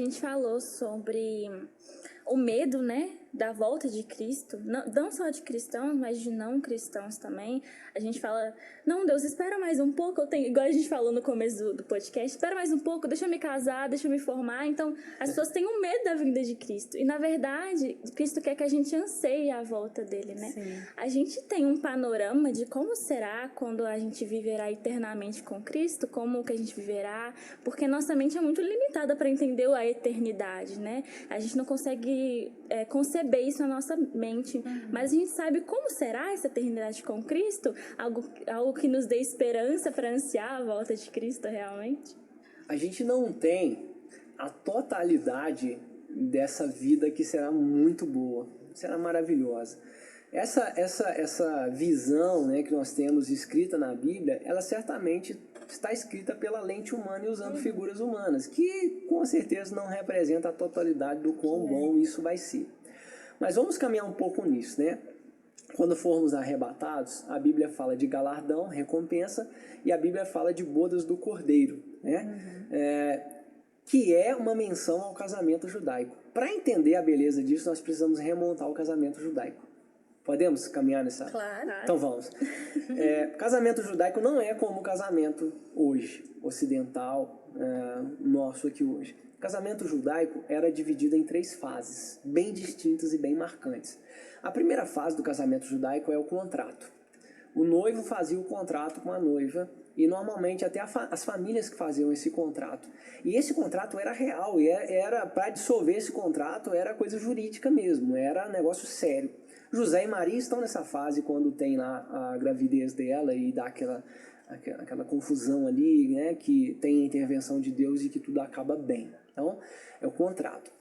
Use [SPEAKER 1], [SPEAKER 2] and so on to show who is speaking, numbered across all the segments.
[SPEAKER 1] gente falou sobre o medo, né, da volta de Cristo, não só de cristãos, mas de não cristãos também. A gente fala, não, Deus, espera mais um pouco, igual a gente falou no começo do podcast, espera mais um pouco, deixa eu me casar, deixa eu me formar. Então, as pessoas têm um medo da vinda de Cristo. E, na verdade, Cristo quer que a gente anseie a volta dele, né?
[SPEAKER 2] Sim.
[SPEAKER 1] A gente tem um panorama de como será quando a gente viverá eternamente com Cristo, como que a gente viverá, porque nossa mente é muito limitada para entender a eternidade, né? A gente não consegue conceber isso na nossa mente, mas a gente sabe como será essa eternidade com Cristo, algo que nos dê esperança para ansiar a volta de Cristo realmente.
[SPEAKER 3] A gente não tem a totalidade dessa vida que será muito boa, será maravilhosa. Essa visão, né, que nós temos escrita na Bíblia, ela certamente está escrita pela lente humana e usando figuras humanas, que com certeza não representa a totalidade do quão bom isso vai ser. Mas vamos caminhar um pouco nisso, né? Quando formos arrebatados, a Bíblia fala de galardão, recompensa, e a Bíblia fala de bodas do cordeiro, né? Que é uma menção ao casamento judaico. Para entender a beleza disso, nós precisamos remontar o casamento judaico. Podemos caminhar nessa?
[SPEAKER 1] Claro.
[SPEAKER 3] Então vamos. Casamento judaico não é como o casamento hoje, ocidental, nosso aqui hoje. O casamento judaico era dividido em 3 fases, bem distintas e bem marcantes. A primeira fase do casamento judaico é o contrato. O noivo fazia o contrato com a noiva, e normalmente até as famílias que faziam esse contrato. E esse contrato era real, e era para dissolver esse contrato, era coisa jurídica mesmo, era negócio sério. José e Maria estão nessa fase quando tem lá a gravidez dela e dá aquela confusão ali, né, que tem a intervenção de Deus e que tudo acaba bem. Então, é o contrato.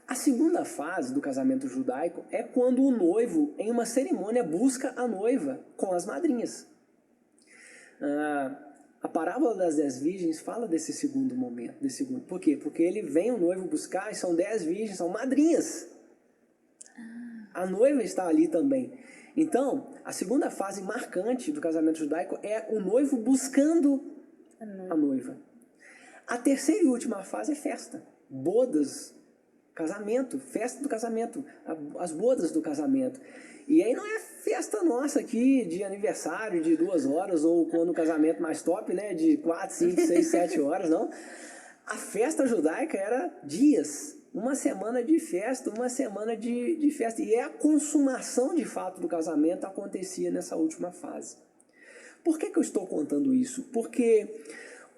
[SPEAKER 3] A segunda fase do casamento judaico é quando o noivo, em uma cerimônia, busca a noiva com as madrinhas. A parábola das 10 virgens fala desse segundo momento. Por quê? Porque ele vem o noivo buscar e são 10 virgens, são madrinhas. A noiva está ali também. Então, a segunda fase marcante do casamento judaico é o noivo buscando a noiva. A terceira e última fase é festa. Bodas, casamento, festa do casamento, as bodas do casamento. E aí não é festa nossa aqui de aniversário de 2 horas ou quando o casamento mais top, né, de 4, 5, 6, 7 horas, não. A festa judaica era dias, uma semana de festa, uma semana de festa. E a consumação de fato do casamento acontecia nessa última fase. Por que eu estou contando isso? Porque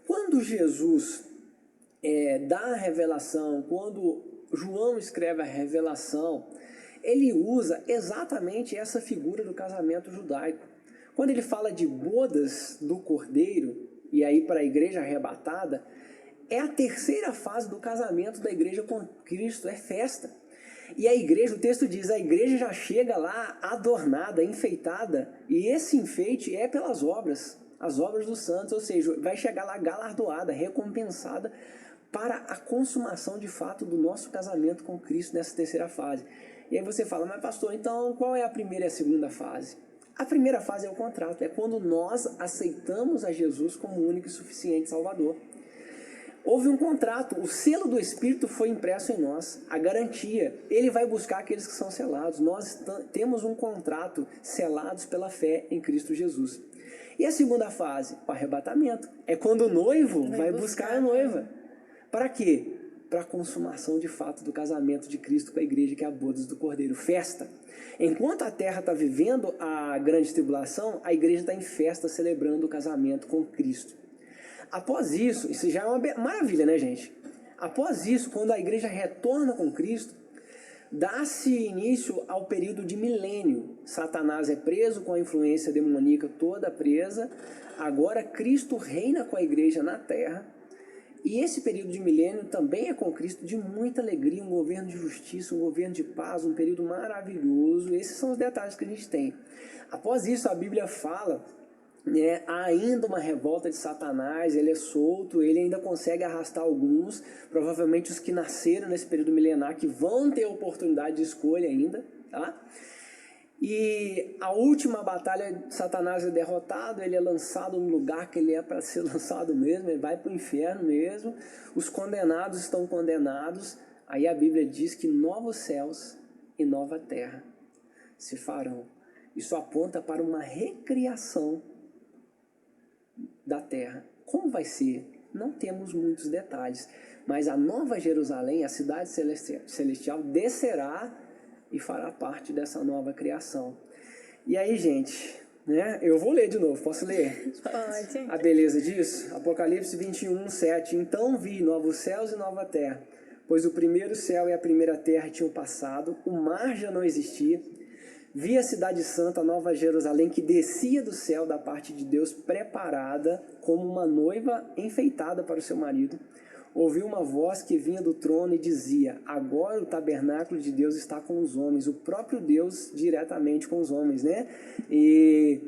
[SPEAKER 3] quando Jesus dá a revelação, quando João escreve a revelação, ele usa exatamente essa figura do casamento judaico. Quando ele fala de bodas do cordeiro, e aí para a igreja arrebatada, é a terceira fase do casamento da igreja com Cristo, é festa. E a igreja, o texto diz, a igreja já chega lá adornada, enfeitada, e esse enfeite é pelas obras, as obras dos santos, ou seja, vai chegar lá galardoada, recompensada, para a consumação de fato do nosso casamento com Cristo nessa terceira fase. E aí você fala, mas pastor, então qual é a primeira e a segunda fase? A primeira fase é o contrato, é quando nós aceitamos a Jesus como único e suficiente Salvador. Houve um contrato, o selo do Espírito foi impresso em nós, a garantia, ele vai buscar aqueles que são selados. Nós temos um contrato selados pela fé em Cristo Jesus. E a segunda fase, o arrebatamento, é quando o noivo vai buscar a noiva. Para quê? Para a consumação de fato do casamento de Cristo com a igreja, que é a bodas do Cordeiro, festa. Enquanto a terra está vivendo a grande tribulação, a igreja está em festa celebrando o casamento com Cristo. Após isso já é uma maravilha, né, gente? Após isso, quando a igreja retorna com Cristo, dá-se início ao período de milênio. Satanás é preso com a influência demoníaca toda presa. Agora Cristo reina com a igreja na terra. E esse período de milênio também é com Cristo de muita alegria, um governo de justiça, um governo de paz, um período maravilhoso. Esses são os detalhes que a gente tem. Após isso, a Bíblia fala, há ainda uma revolta de Satanás, ele é solto, ele ainda consegue arrastar alguns, provavelmente os que nasceram nesse período milenar, que vão ter oportunidade de escolha ainda, tá? E a última batalha, Satanás é derrotado, ele é lançado no lugar que ele é para ser lançado mesmo, ele vai para o inferno mesmo, os condenados estão condenados, aí a Bíblia diz que novos céus e nova terra se farão. Isso aponta para uma recriação da terra. Como vai ser? Não temos muitos detalhes, mas a nova Jerusalém, a cidade celestial, descerá e fará parte dessa nova criação. E aí, gente, né? Eu vou ler de novo, posso ler?
[SPEAKER 1] Pode.
[SPEAKER 3] A beleza disso? Apocalipse 21, 7. Então vi novos céus e nova terra, pois o primeiro céu e a primeira terra tinham passado, o mar já não existia. Vi a cidade santa, a nova Jerusalém, que descia do céu da parte de Deus, preparada como uma noiva enfeitada para o seu marido. Ouvi uma voz que vinha do trono e dizia: agora o tabernáculo de Deus está com os homens, o próprio Deus diretamente com os homens, né? E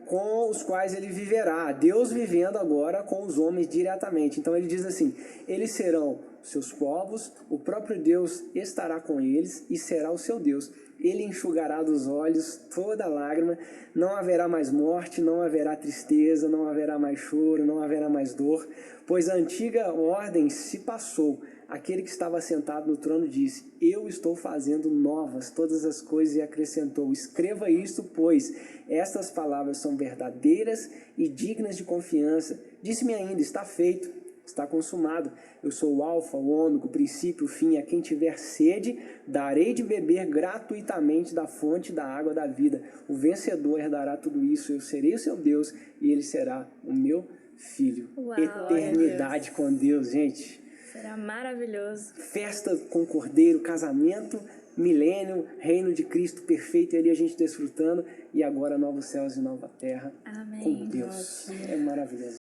[SPEAKER 3] com os quais ele viverá. Deus vivendo agora com os homens diretamente. Então ele diz assim: eles serão seus povos, o próprio Deus estará com eles e será o seu Deus. Ele enxugará dos olhos toda lágrima, não haverá mais morte, não haverá tristeza, não haverá mais choro, não haverá mais dor, pois a antiga ordem se passou. Aquele que estava sentado no trono disse: eu estou fazendo novas todas as coisas, e acrescentou: escreva isto, pois estas palavras são verdadeiras e dignas de confiança. Disse-me ainda: está feito, está consumado. Eu sou o alfa, o ômega, o princípio, o fim. A quem tiver sede, darei de beber gratuitamente da fonte da água da vida. O vencedor herdará tudo isso. Eu serei o seu Deus e ele será o meu filho.
[SPEAKER 1] Uau,
[SPEAKER 3] eternidade com Deus, gente.
[SPEAKER 1] Será maravilhoso.
[SPEAKER 3] Festa com Cordeiro, casamento, milênio, reino de Cristo perfeito, e ali a gente desfrutando, e agora novos céus e nova terra.
[SPEAKER 1] Amém.
[SPEAKER 3] Com Deus. É maravilhoso.